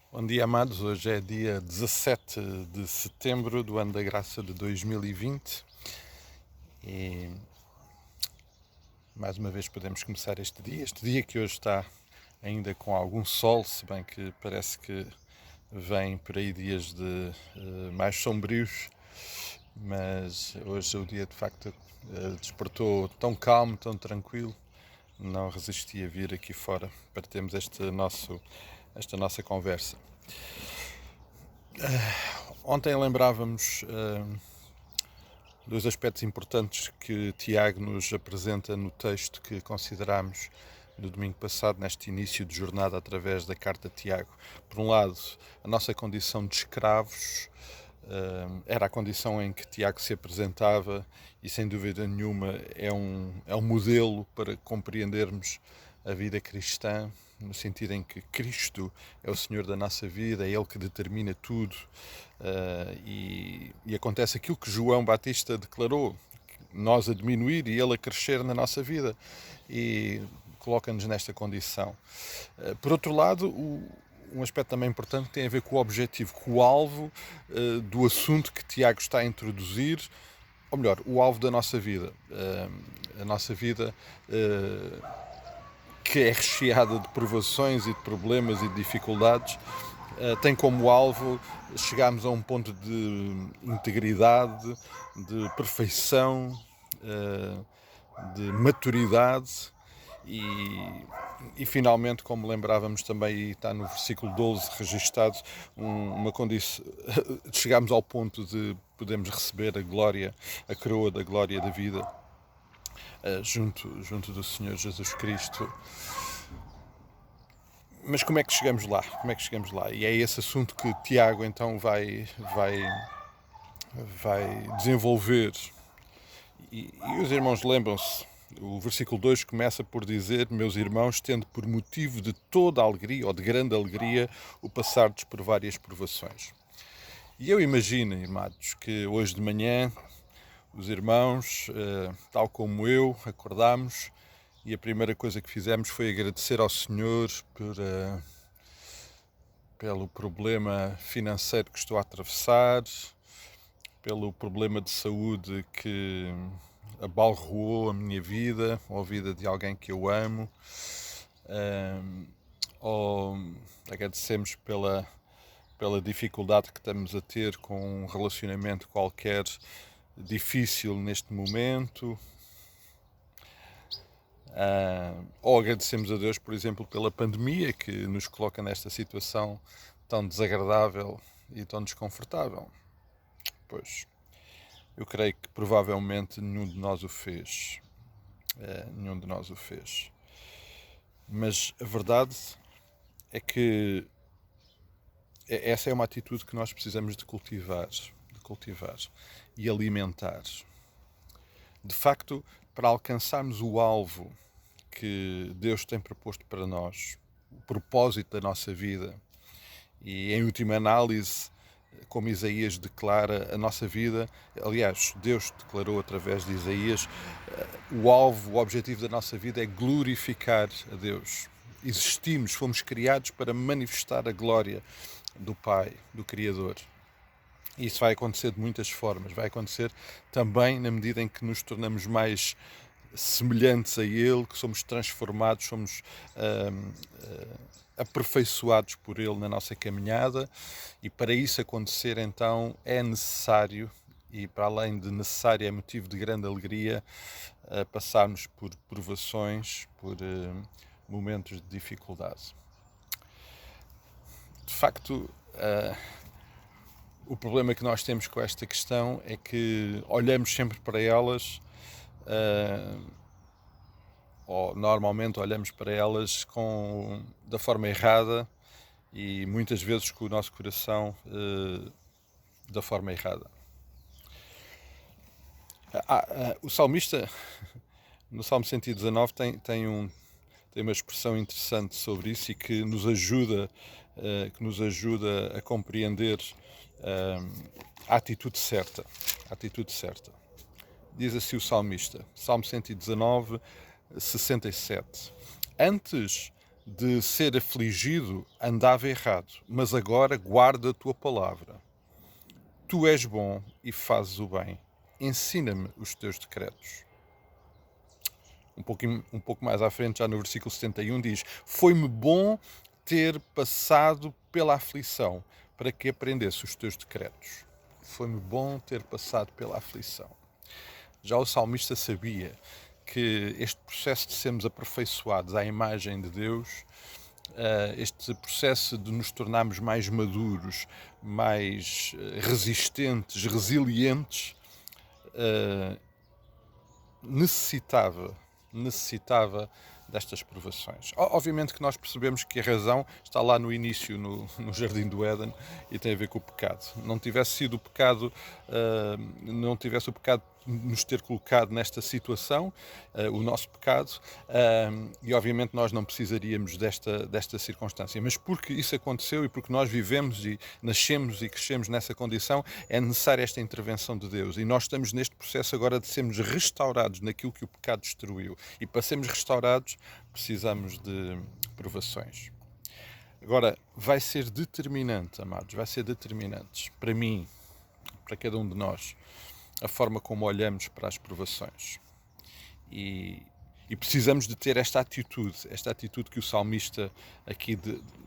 Bom dia, amados. Hoje é dia 17 de setembro do ano da graça de 2020 e mais uma vez podemos começar este dia que hoje está ainda com algum sol, se bem que parece que vem por aí dias de mais sombrios, mas hoje o dia de facto despertou tão calmo, tão tranquilo, não resisti a vir aqui fora para termos esta nossa conversa. Ontem lembrávamos dois aspectos importantes que Tiago nos apresenta no texto que considerámos no domingo passado, neste início de jornada através da carta de Tiago. Por um lado, a nossa condição de escravos era a condição em que Tiago se apresentava e, sem dúvida nenhuma, é um modelo para compreendermos a vida cristã, no sentido em que Cristo é o Senhor da nossa vida, é Ele que determina tudo, e acontece aquilo que João Batista declarou, nós a diminuir e Ele a crescer na nossa vida, e coloca-nos nesta condição. Por outro lado, um aspecto também importante tem a ver com o objetivo, com o alvo do assunto que Tiago está a introduzir, ou melhor, o alvo da nossa vida. A nossa vida que é recheada de provações e de problemas e de dificuldades, tem como alvo chegarmos a um ponto de integridade, de perfeição, de maturidade e finalmente, como lembrávamos também, e está no versículo 12 registado, uma condição, chegamos ao ponto de podermos receber a glória, a coroa da glória da vida, junto do Senhor Jesus Cristo. Mas como é que chegamos lá? Como é que chegamos lá? E é esse assunto que Tiago então vai desenvolver. E os irmãos lembram-se, o versículo 2 começa por dizer: meus irmãos, tendo por motivo de toda alegria ou de grande alegria o passardes por várias provações. E eu imagino, amados, que hoje de manhã os irmãos, tal como eu, acordámos e a primeira coisa que fizemos foi agradecer ao Senhor pelo problema financeiro que estou a atravessar, pelo problema de saúde que abalroou a minha vida, ou a vida de alguém que eu amo, ou agradecemos pela dificuldade que estamos a ter com um relacionamento qualquer difícil neste momento, ou agradecemos a Deus, por exemplo, pela pandemia que nos coloca nesta situação tão desagradável e tão desconfortável. Pois, eu creio que provavelmente nenhum de nós o fez. Nenhum de nós o fez. Mas a verdade é que essa é uma atitude que nós precisamos de cultivar e alimentar. De facto, para alcançarmos o alvo que Deus tem proposto para nós, o propósito da nossa vida, e em última análise, como Isaías declara a nossa vida, aliás, Deus declarou através de Isaías, o alvo, o objetivo da nossa vida é glorificar a Deus. Existimos, fomos criados para manifestar a glória do Pai, do Criador. E isso vai acontecer de muitas formas. Vai acontecer também na medida em que nos tornamos mais semelhantes a Ele, que somos transformados, somos aperfeiçoados por Ele na nossa caminhada, e para isso acontecer então é necessário, e para além de necessário é motivo de grande alegria, passarmos por provações, por momentos de dificuldade. De facto, o problema que nós temos com esta questão é que olhamos sempre para elas, ou normalmente olhamos para elas da forma errada e muitas vezes com o nosso coração da forma errada. O salmista, no Salmo 119, tem uma expressão interessante sobre isso e que nos ajuda a compreender a atitude certa. Diz assim o salmista, Salmo 119, 67. Antes de ser afligido, andava errado, mas agora guarda a tua palavra. Tu és bom e fazes o bem. Ensina-me os teus decretos. Um pouco mais à frente, já no versículo 71, diz: Foi-me bom ter passado pela aflição, para que aprendesse os teus decretos. Foi-me bom ter passado pela aflição. Já o salmista sabia que este processo de sermos aperfeiçoados à imagem de Deus, este processo de nos tornarmos mais maduros, mais resistentes, resilientes, necessitava destas provações. Obviamente que nós percebemos que a razão está lá no início, no Jardim do Éden, e tem a ver com o pecado. Não tivesse sido o pecado, não tivesse o pecado nos ter colocado nesta situação, o nosso pecado, e obviamente nós não precisaríamos desta circunstância. Mas porque isso aconteceu e porque nós vivemos e nascemos e crescemos nessa condição, é necessária esta intervenção de Deus. E nós estamos neste processo agora de sermos restaurados naquilo que o pecado destruiu. E para sermos restaurados, precisamos de provações. Agora, vai ser determinante, amados, vai ser determinante para mim, para cada um de nós, a forma como olhamos para as provações. E precisamos de ter esta atitude que o salmista aqui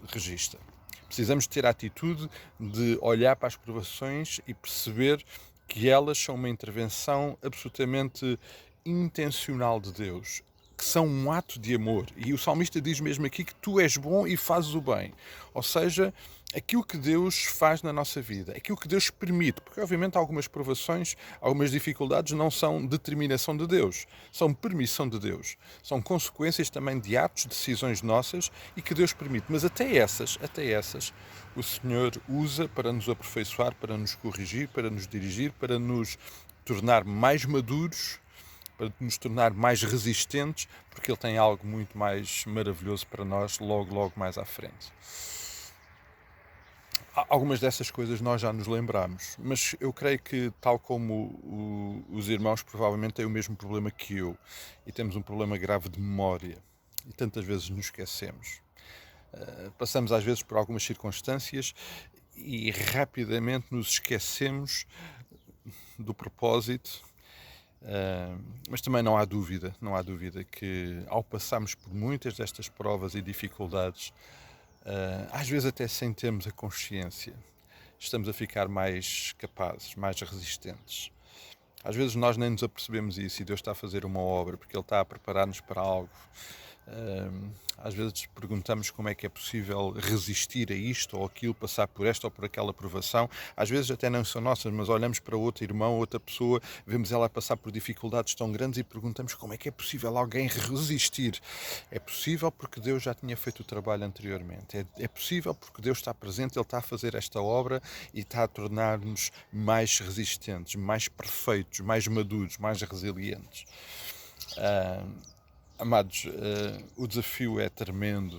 registra. Precisamos ter a atitude de olhar para as provações e perceber que elas são uma intervenção absolutamente intencional de Deus, que são um ato de amor. E o salmista diz mesmo aqui que tu és bom e fazes o bem. Ou seja, aquilo que Deus faz na nossa vida, aquilo que Deus permite, porque obviamente algumas provações, algumas dificuldades não são determinação de Deus, são permissão de Deus, são consequências também de atos, decisões nossas e que Deus permite. Mas até essas, o Senhor usa para nos aperfeiçoar, para nos corrigir, para nos dirigir, para nos tornar mais maduros, para nos tornar mais resistentes, porque Ele tem algo muito mais maravilhoso para nós logo mais à frente. Algumas dessas coisas nós já nos lembramos, mas eu creio que, tal como os irmãos provavelmente têm o mesmo problema que eu, e temos um problema grave de memória, e tantas vezes nos esquecemos. Passamos às vezes por algumas circunstâncias e rapidamente nos esquecemos do propósito. Mas também não há dúvida que, ao passarmos por muitas destas provas e dificuldades, às vezes até sem termos a consciência, estamos a ficar mais capazes, mais resistentes. Às vezes nós nem nos apercebemos isso e Deus está a fazer uma obra porque Ele está a preparar-nos para algo. Às vezes perguntamos como é que é possível resistir a isto ou aquilo, passar por esta ou por aquela provação. Às vezes até não são nossas, mas olhamos para outro irmão, outra pessoa, vemos ela a passar por dificuldades tão grandes e perguntamos como é que é possível alguém resistir. É possível porque Deus já tinha feito o trabalho anteriormente. É possível porque Deus está presente, Ele está a fazer esta obra e está a tornar-nos mais resistentes, mais perfeitos, mais maduros, mais resilientes. Amados, o desafio é tremendo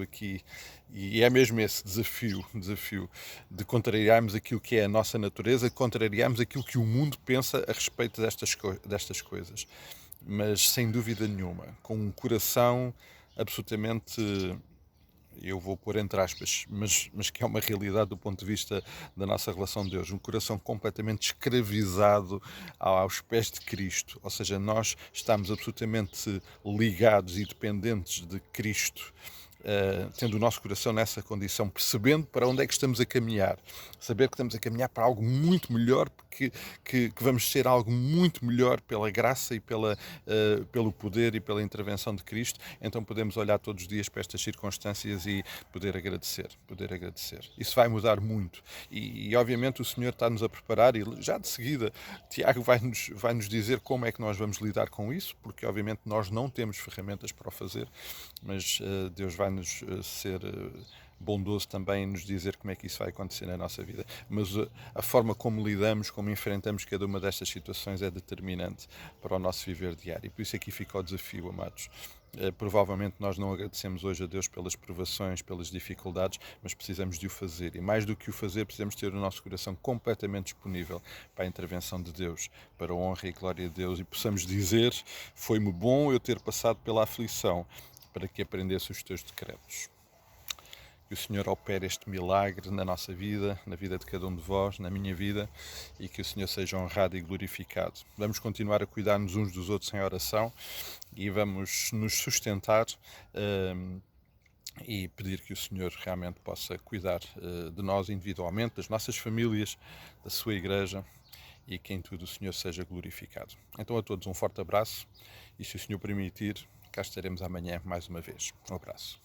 aqui, e é mesmo esse desafio de contrariarmos aquilo que é a nossa natureza, contrariarmos aquilo que o mundo pensa a respeito destas coisas, mas sem dúvida nenhuma, com um coração absolutamente, eu vou pôr entre aspas, mas que é uma realidade do ponto de vista da nossa relação de Deus, um coração completamente escravizado aos pés de Cristo, ou seja, nós estamos absolutamente ligados e dependentes de Cristo, tendo o nosso coração nessa condição, percebendo para onde é que estamos a caminhar, saber que estamos a caminhar para algo muito melhor, porque que vamos ser algo muito melhor pela graça e pelo poder e pela intervenção de Cristo, então podemos olhar todos os dias para estas circunstâncias e poder agradecer. Isso vai mudar muito e obviamente o Senhor está-nos a preparar e já de seguida Tiago vai nos dizer como é que nós vamos lidar com isso, porque obviamente nós não temos ferramentas para o fazer, mas Deus vai nos ser bondoso também em nos dizer como é que isso vai acontecer na nossa vida. Mas a forma como lidamos, como enfrentamos cada uma destas situações é determinante para o nosso viver diário. E por isso aqui fica o desafio, amados. Provavelmente nós não agradecemos hoje a Deus pelas provações, pelas dificuldades, mas precisamos de o fazer. E mais do que o fazer, precisamos ter o nosso coração completamente disponível para a intervenção de Deus, para a honra e glória de Deus. E possamos dizer, foi-me bom eu ter passado pela aflição, para que aprendesse os teus decretos. Que o Senhor opere este milagre na nossa vida, na vida de cada um de vós, na minha vida, e que o Senhor seja honrado e glorificado. Vamos continuar a cuidar-nos uns dos outros em oração e vamos nos sustentar e pedir que o Senhor realmente possa cuidar de nós individualmente, das nossas famílias, da sua igreja, e que em tudo o Senhor seja glorificado. Então a todos um forte abraço e, se o Senhor permitir, cá estaremos amanhã mais uma vez. Um abraço.